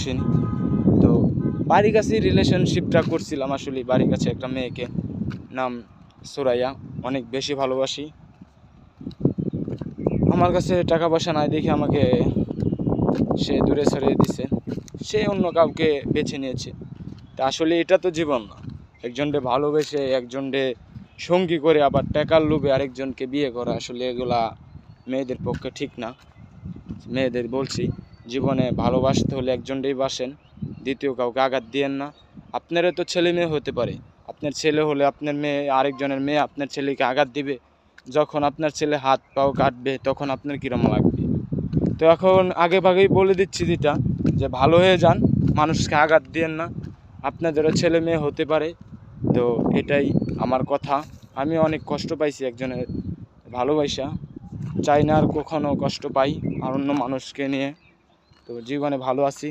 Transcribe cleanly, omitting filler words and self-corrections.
করছিনি। তো বাড়ির কাছে রিলেশনশিপটা করছিলাম আসলে, বাড়ির কাছে একটা মেয়েকে, নাম সুরাইয়া, অনেক বেশি ভালোবাসি। আমার কাছে টাকা পয়সা নাই দেখে আমাকে সে দূরে সরিয়ে দিছে, সে অন্য কাউকে বেছে নিয়েছে। তা আসলে এটা তো জীবন না, একজনকে ভালোবেসে একজনকে সঙ্গী করে আবার টাকার লোভে আরেকজনকে বিয়ে করা, আসলে এগুলা মেয়েদের পক্ষে ঠিক না। মেয়েদের বলছি, জীবনে ভালোবাসতে হলে একজনকেই বাসেন, দ্বিতীয় কাউকে আঘাত দিয়েন না। আপনারও তো ছেলে মেয়ে হতে পারে, আপনার ছেলে হলে আপনার মেয়ে, আরেকজনের মেয়ে আপনার ছেলেকে আঘাত দিবে, যখন আপনার ছেলে হাত পাও কাটবে তখন আপনার কীরকম লাগবে? তো এখন আগে ভাগেই বলে দিচ্ছি যেটা, যে ভালো হয়ে যান, মানুষকে আঘাত দিয়েন না, আপনাদেরও ছেলে মেয়ে হতে পারে। তো এটাই আমার কথা। আমি অনেক কষ্ট পাইছি একজনের ভালোবাসা, চাই না আর কখনো কষ্ট পাই আর অন্য মানুষকে নিয়ে। তো জীবনে ভালো আছি।